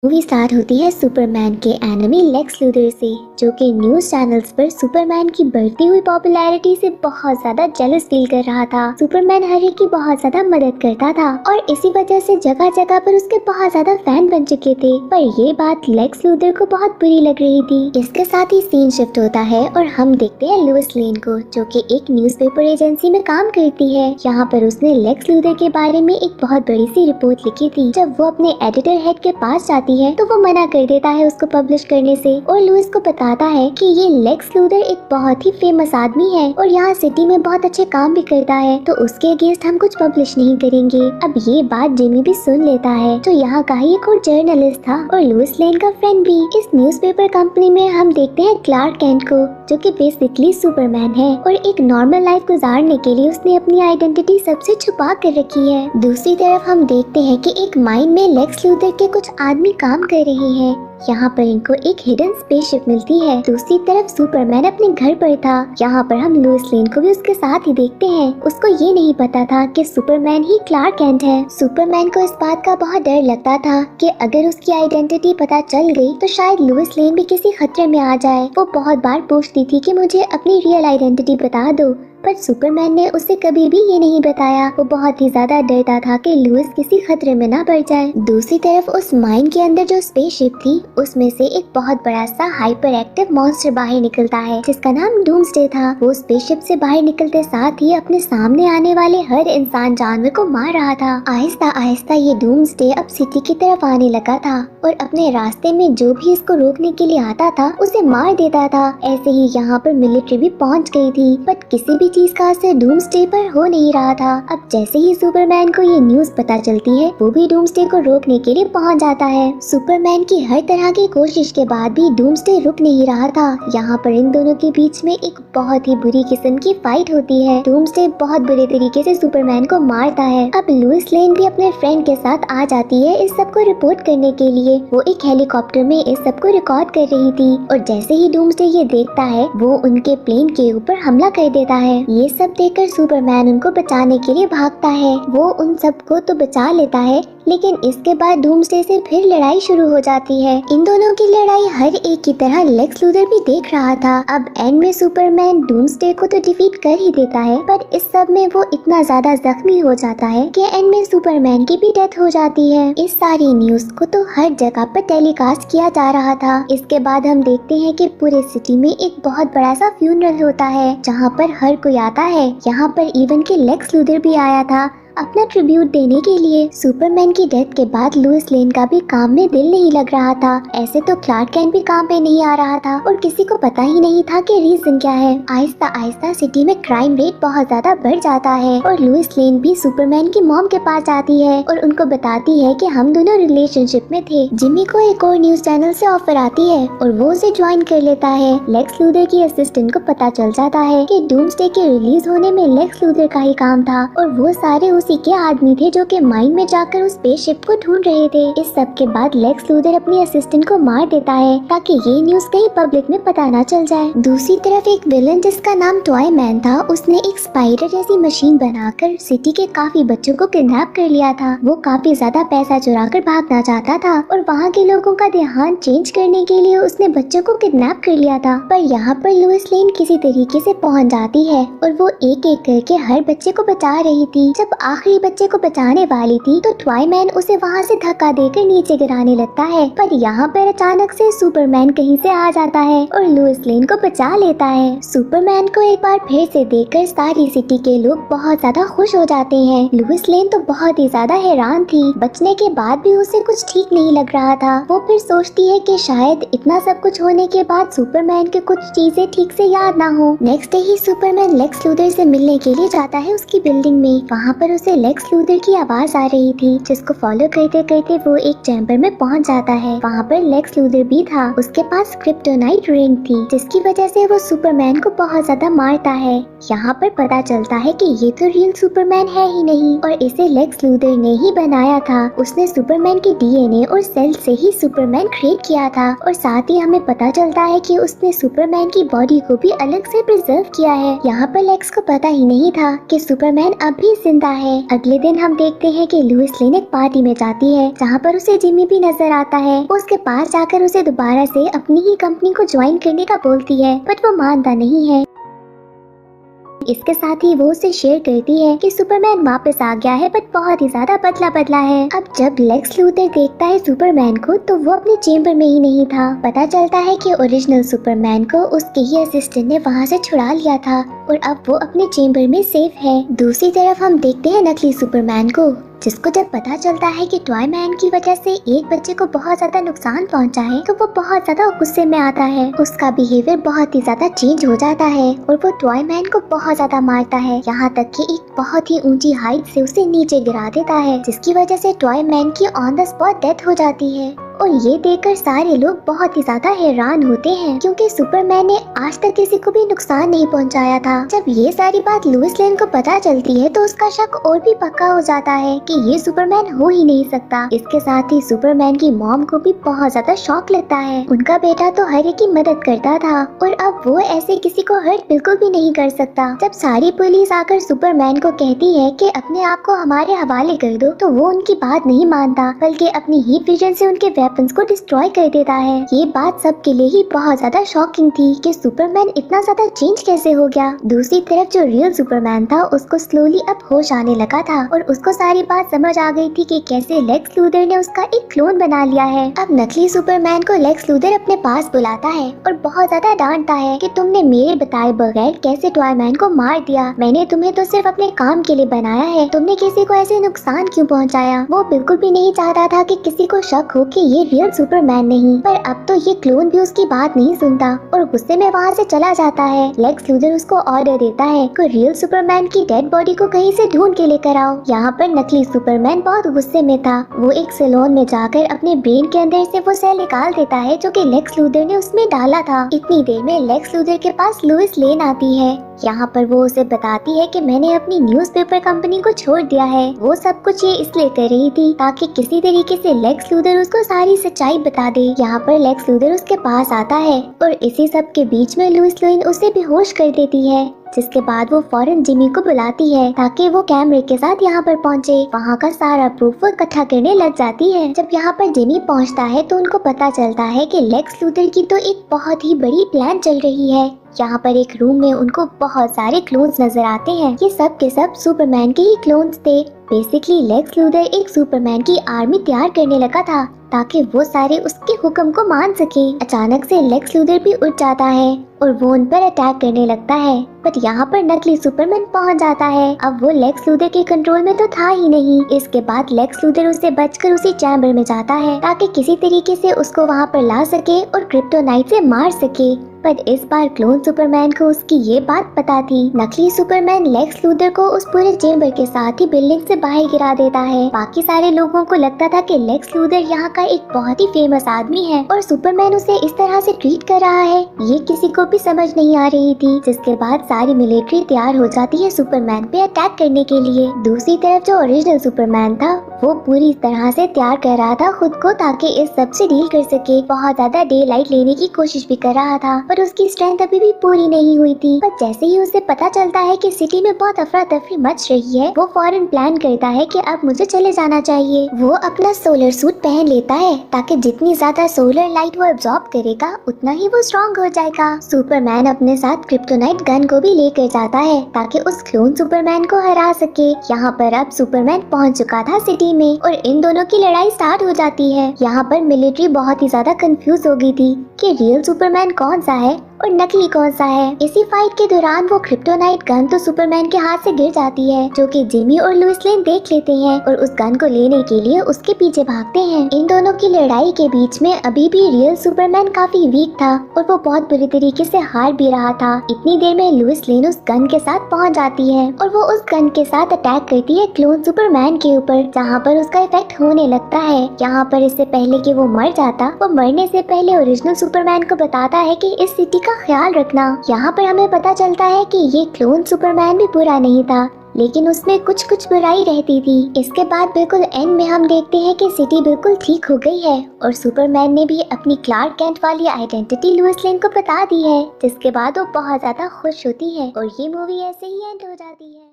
Movie start होती है Superman के एनिमी लेक्स लूथर से, जो कि न्यूज चैनल्स पर सुपरमैन की बढ़ती हुई पॉपुलैरिटी से बहुत ज्यादा जेलस फील कर रहा था। सुपरमैन हर एक की बहुत ज्यादा मदद करता था और इसी वजह से जगह जगह पर उसके बहुत ज्यादा फैन बन चुके थे। पर ये बात लेक्स लूथर को बहुत बुरी लग रही थी। इसके साथ ही सीन शिफ्ट होता है और हम देखते हैं लुइस लेन को, जो कि एक न्यूज़पेपर एजेंसी में काम करती है। यहाँ पर उसने लेक्स लूथर के बारे में एक बहुत बड़ी सी रिपोर्ट लिखी थी। जब वो अपने एडिटर हेड के पास जाती है तो वो मना कर देता है उसको पब्लिश करने से और लुइस को बताता है कि ये लेक्स लूथर एक बहुत ही फेमस आदमी है और यहाँ सिटी में बहुत अच्छे काम भी करता है, तो उसके अगेंस्ट हम कुछ पब्लिश नहीं करेंगे। अब ये बात जिमी भी सुन लेता है, जो यहाँ का ही एक और जर्नलिस्ट था और लुइस लेन का फ्रेंड भी। इस न्यूज़पेपर कंपनी में हम देखते हैं क्लार्क कैंट को, जो कि बेसिकली सुपरमैन है और एक नॉर्मल लाइफ गुजारने के लिए उसने अपनी आइडेंटिटी सबसे छुपा कर रखी है। दूसरी तरफ हम देखते हैं कि एक माइन में लेक्स लूथर के कुछ आदमी काम कर रहे हैं। यहाँ पर इनको एक हिडन स्पेसशिप मिलती है। दूसरी तरफ सुपरमैन अपने घर पर था। यहाँ पर हम लुइस लेन को भी उसके साथ ही देखते हैं। उसको ये नहीं पता था कि सुपरमैन ही क्लार्क कैंट है। सुपरमैन को इस बात का बहुत डर लगता था कि अगर उसकी आइडेंटिटी पता चल गई तो शायद लुइस लेन भी किसी खतरे में आ जाए। वो बहुत बार पूछती थी कि मुझे अपनी रियल आइडेंटिटी बता दो, पर सुपरमैन ने उसे कभी भी ये नहीं बताया। वो बहुत ही ज्यादा डरता था कि लुइस किसी खतरे में ना पड़ जाए। दूसरी तरफ उस माइन के अंदर जो स्पेसशिप थी, उसमें से एक बहुत बड़ा सा हाइपर एक्टिव मॉन्स्टर बाहर निकलता है, जिसका नाम डूम्सडे था। वो स्पेसशिप से बाहर निकलते साथ ही अपने सामने आने वाले हर इंसान जानवर को मार रहा था। आहिस्ता आहिस्ता ये डूम्सडे अब सिटी की तरफ आने लगा था और अपने रास्ते में जो भी इसको रोकने के लिए आता था उसे मार देता था। ऐसे ही यहाँ पर मिलिट्री भी पहुँच गई थी, बट किसी भी चीज का असर डूम्सडे पर हो नहीं रहा था। अब जैसे ही सुपरमैन को ये न्यूज पता चलती है, वो भी डूम्सडे को रोकने के लिए पहुंच जाता है। सुपरमैन की हर तरह की कोशिश के बाद भी डूम्सडे रुक नहीं रहा था। यहाँ पर इन दोनों के बीच में एक बहुत ही बुरी किस्म की फाइट होती है। डूम्सडे बहुत बुरे तरीके से सुपरमैन को मारता है। अब लुइस लेन भी अपने फ्रेंड के साथ आ जाती है इस सब को रिपोर्ट करने के लिए। वो एक हेलीकॉप्टर में इस सब को रिकॉर्ड कर रही थी और जैसे ही डूम्सडे ये देखता है, वो उनके प्लेन के ऊपर हमला कर देता है। ये सब देखकर सुपरमैन उनको बचाने के लिए भागता है। वो उन सबको तो बचा लेता है, लेकिन इसके बाद डूम्सडे से फिर लड़ाई शुरू हो जाती है। इन दोनों की लड़ाई हर एक की तरह लेक्स लूथर भी देख रहा था। अब एंड में सुपरमैन डूम्सडे को तो डिफीट कर ही देता है, पर इस सब में वो इतना ज्यादा जख्मी हो जाता है कि एंड में सुपरमैन की भी डेथ हो जाती है। इस सारी न्यूज को तो हर जगह पर टेलीकास्ट किया जा रहा था। इसके बाद हम देखते हैं कि पूरे सिटी में एक बहुत बड़ा सा फ्यूनरल होता है, जहाँ पर हर कोई आता है। यहाँ पर इवन के लेक्स लूथर भी आया था अपना ट्रिब्यूट देने के लिए। सुपरमैन की डेथ के बाद लुइस लेन का भी काम में दिल नहीं लग रहा था। ऐसे तो क्लार्क कैंट भी काम पे नहीं आ रहा था और किसी को पता ही नहीं था कि रीजन क्या है। आहिस्ता आहिस्ता सिटी में क्राइम रेट बहुत ज्यादा बढ़ जाता है और लुइस लेन भी सुपरमैन की मॉम के पास जाती है और उनको बताती है कि हम दोनों रिलेशनशिप में थे। जिमी को एक और न्यूज चैनल से ऑफर आती है और वो उसे ज्वाइन कर लेता है। लेक्स लूथर की असिस्टेंट को पता चल जाता है कि डूम्सडे के रिलीज होने में लेक्स लूथर का ही काम था और वो सारे उसी के आदमी थे जो कि माइन में जाकर उस स्पेसशिप को ढूंढ रहे थे। इस सब के बाद लेक्स लूथर अपनी असिस्टेंट को मार देता है ताकि ये न्यूज कहीं पब्लिक में पता ना चल जाए। दूसरी तरफ एक विलन जिसका नाम टॉय मैन था, उसने एक स्पाइडर जैसी मशीन बनाकर सिटी के काफी बच्चों को किडनैप कर लिया था। वो काफी ज्यादा पैसा चुरा कर भागना चाहता था और वहाँ के लोगों का ध्यान चेंज करने के लिए उसने बच्चों को किडनैप कर लिया था। पर यहाँ पर लुइस लेन किसी तरीके से पहुँच जाती है और वो एक एक करके हर बच्चे को बचा रही थी। जब आखिरी बच्चे को बचाने वाली थी तो टॉय मैन उसे वहाँ से धक्का देकर नीचे गिराने लगता है, पर यहाँ पर अचानक से सुपरमैन कहीं से आ जाता है और लुइस लेन को बचा लेता है। सुपरमैन को एक बार फिर से देखकर सारी सिटी के लोग बहुत ज्यादा खुश हो जाते हैं। लुइस लेन तो बहुत ही ज्यादा हैरान थी। बचने के बाद भी उसे कुछ ठीक नहीं लग रहा था। वो फिर सोचती है कि शायद इतना सब कुछ होने के बाद सुपरमैन के कुछ चीजें ठीक से याद ना हो। नेक्स्ट डे ही सुपरमैन लेक्स लूथर से मिलने के लिए जाता है उसकी बिल्डिंग में। वहाँ पर उसे लेक्स लूथर की आवाज आ रही थी, जिसको फॉलो करते करते वो एक चैम्बर में पहुंच जाता है। वहाँ पर लेक्स लूथर भी था। उसके पास क्रिप्टोनाइट रिंग थी, जिसकी वजह से वो सुपरमैन को बहुत ज्यादा मारता है। यहाँ पर पता चलता है कि ये तो रियल सुपरमैन है ही नहीं और इसे लेक्स लूथर ने ही बनाया था। उसने सुपरमैन के डीएनए और सेल से ही सुपरमैन क्रिएट किया था और साथ ही हमें पता चलता है कि उसने सुपरमैन की बॉडी को भी अलग से प्रिजर्व किया है। यहाँ पर लेक्स को पता ही नहीं था कि सुपरमैन अब भी जिंदा है। है। अगले दिन हम देखते हैं कि लुइस लेन एक पार्टी में जाती है जहाँ पर उसे जिमी भी नजर आता है। वो उसके पास जाकर उसे दोबारा से अपनी ही कंपनी को ज्वाइन करने का बोलती है, बट वो मानता नहीं है। इसके साथ ही वो उसे शेयर करती है कि सुपरमैन वापस आ गया है, बट बहुत ही ज्यादा पतला पतला है। अब जब लेक्स लूथर देखता है सुपरमैन को तो वो अपने चेम्बर में ही नहीं था। पता चलता है कि ओरिजिनल सुपरमैन को उसके ही असिस्टेंट ने वहाँ से छुड़ा लिया था और अब वो अपने चेम्बर में सेफ है। दूसरी तरफ हम देखते हैं नकली सुपरमैन को, जिसको जब पता चलता है कि टॉय मैन की वजह से एक बच्चे को बहुत ज्यादा नुकसान पहुंचा है तो वो बहुत ज्यादा गुस्से में आता है। उसका बिहेवियर बहुत ही ज्यादा चेंज हो जाता है और वो टॉय मैन को बहुत ज्यादा मारता है, यहाँ तक कि एक बहुत ही ऊंची हाइट से उसे नीचे गिरा देता है, जिसकी वजह से टॉय मैन की ऑन द स्पॉट डेथ हो जाती है। और ये देखकर सारे लोग बहुत ही ज्यादा हैरान होते हैं, क्योंकि सुपरमैन ने आज तक किसी को भी नुकसान नहीं पहुंचाया था। जब ये सारी बात लुइस लेन को पता चलती है तो उसका शक और भी पक्का हो जाता है कि ये सुपरमैन हो ही नहीं सकता। इसके साथ ही सुपरमैन की मॉम को भी बहुत ज्यादा शॉक लगता है। उनका बेटा तो हर एक की मदद करता था और अब वो ऐसे किसी को हर्ट बिल्कुल भी नहीं कर सकता। जब सारी पुलिस आकर सुपरमैन को कहती है कि अपने आप को हमारे हवाले कर दो, तो वो उनकी बात नहीं मानता, बल्कि अपनी हीट विजन से उनके वेपन्स को डिस्ट्रॉय कर देता है। ये बात सबके लिए ही बहुत ज्यादा शॉकिंग थी कि सुपरमैन इतना ज्यादा चेंज कैसे हो गया। दूसरी तरफ जो रियल सुपरमैन था उसको स्लोली अब होश आने लगा था और उसको सारी बात समझ आ गई थी कि कैसे लेक्स लूथर ने उसका एक क्लोन बना लिया है। अब नकली सुपरमैन को लेक्स लूथर अपने पास बुलाता है और बहुत ज्यादा डांटता है कि तुमने मेरे बताए बगैर कैसे टॉय मैन को मार दिया। मैंने तुम्हें तो सिर्फ अपने काम के लिए बनाया है, तुमने किसी को ऐसे नुकसान क्यों पहुँचाया। वो बिल्कुल भी नहीं चाहता था कि किसी को शक हो कि ये रियल सुपरमैन नहीं, पर अब तो ये क्लोन भी उसकी बात नहीं सुनता और गुस्से में वहाँ से चला जाता है। लेक्स लूथर उसको ऑर्डर देता है कि रियल सुपरमैन की डेड बॉडी को कहीं से ढूंढ के लेकर आओ। यहाँ पर नकली सुपरमैन बहुत गुस्से में था। वो एक सैलून में जाकर अपने ब्रेन के अंदर से वो सेल निकाल देता है जो कि लेक्स लूथर ने उसमें डाला था। इतनी देर में लेक्स लूथर के पास लुइस लेन आती है। यहाँ पर वो उसे बताती है कि मैंने अपनी न्यूज़पेपर कंपनी को छोड़ दिया है। वो सब कुछ ये इसलिए कर रही थी ताकि किसी तरीके से लेक्स लूथर उसको सारी सच्चाई बता दे। यहाँ पर लेक्स लूथर उसके पास आता है और इसी सब के बीच में लुइस लेन उसे बेहोश कर देती है, जिसके बाद वो फौरन जिमी को बुलाती है ताकि वो कैमरे के साथ यहाँ पर पहुँचे। वहाँ का सारा प्रूफ वो इकट्ठा करने लग जाती है। जब यहाँ पर जिमी पहुँचता है तो उनको पता चलता है कि लेक्स लूथर की तो एक बहुत ही बड़ी प्लान चल रही है। यहाँ पर एक रूम में उनको बहुत सारे क्लोन्स नजर आते हैं। ये सब के सब सुपरमैन के ही क्लोन्स थे। बेसिकली लेक्स लूथर एक सुपरमैन की आर्मी तैयार करने लगा था ताकि वो सारे उसके हुक्म को मान सके। अचानक से लेक्स लूथर भी उठ जाता है और वो उन पर अटैक करने लगता है, बट यहाँ पर नकली सुपरमैन पहुँच जाता है। अब वो लेक्स लूथर के कंट्रोल में तो था ही नहीं। इसके बाद लेक्स लूथर उससे बचकर उसी चैम्बर में जाता है ताकि किसी तरीके से उसको वहाँ पर ला सके और क्रिप्टोनाइट से मार सके। पर इस बार क्लोन सुपरमैन को उसकी ये बात पता थी। नकली सुपरमैन लेक्स लूथर को उस पूरे चेम्बर के साथ ही बिल्डिंग से बाहर गिरा देता है। बाकी सारे लोगों को लगता था कि लेक्स लूथर यहाँ का एक बहुत ही फेमस आदमी है और सुपरमैन उसे इस तरह से ट्रीट कर रहा है, ये किसी को भी समझ नहीं आ रही थी। जिसके बाद सारी मिलिट्री तैयार हो जाती है सुपरमैन पे अटैक करने के लिए। दूसरी तरफ जो ओरिजिनल सुपरमैन था वो पूरी तरह से तैयार कर रहा था खुद को ताकि इस सब से डील कर सके। बहुत ज्यादा डे लाइट लेने की कोशिश भी कर रहा था, पर उसकी स्ट्रेंथ अभी भी पूरी नहीं हुई थी। पर जैसे ही उसे पता चलता है कि सिटी में बहुत अफरा तफरी मच रही है, वो फौरन प्लान करता है कि अब मुझे चले जाना चाहिए। वो अपना सोलर सूट पहन लेता है ताकि जितनी ज्यादा सोलर लाइट वो एब्जॉर्ब करेगा उतना ही वो स्ट्रॉन्ग हो जाएगा। सुपरमैन अपने साथ क्रिप्टोनाइट गन को भी लेकर जाता है ताकि उस क्लोन सुपरमैन को हरा सके। यहाँ पर अब सुपरमैन पहुँच चुका था सिटी में और इन दोनों की लड़ाई स्टार्ट हो जाती है। यहाँ पर मिलिट्री बहुत ही ज्यादा कंफ्यूज हो गई थी कि रियल सुपरमैन कौन सा है और नकली कौन सा है। इसी फाइट के दौरान वो क्रिप्टोनाइट गन तो सुपरमैन के हाथ से गिर जाती है, जो कि जिमी और लुइस लेन देख लेते हैं और उस गन को लेने के लिए उसके पीछे भागते हैं। इन दोनों की लड़ाई के बीच में अभी भी रियल सुपरमैन काफी वीक था और वो बहुत बुरी तरीके से हार भी रहा था। इतनी देर में लुइस लेन उस गन के साथ पहुंच जाती है और वो उस गन के साथ अटैक करती है क्लोन सुपरमैन के ऊपर, जहाँ पर उसका इफेक्ट होने लगता है। यहाँ पर इससे पहले कि वो मर जाता, वो मरने से पहले ओरिजिनल सुपरमैन को बताता है कि इस सिटी का ख्याल रखना। यहाँ पर हमें पता चलता है कि ये क्लोन सुपरमैन भी बुरा नहीं था, लेकिन उसमें कुछ कुछ बुराई रहती थी। इसके बाद बिल्कुल एंड में हम देखते हैं कि सिटी बिल्कुल ठीक हो गई है और सुपरमैन ने भी अपनी क्लार्क कैंट वाली आइडेंटिटी लुइस लेन को बता दी है, जिसके बाद वो बहुत ज्यादा खुश होती है और ये मूवी ऐसे ही एंड हो जाती है।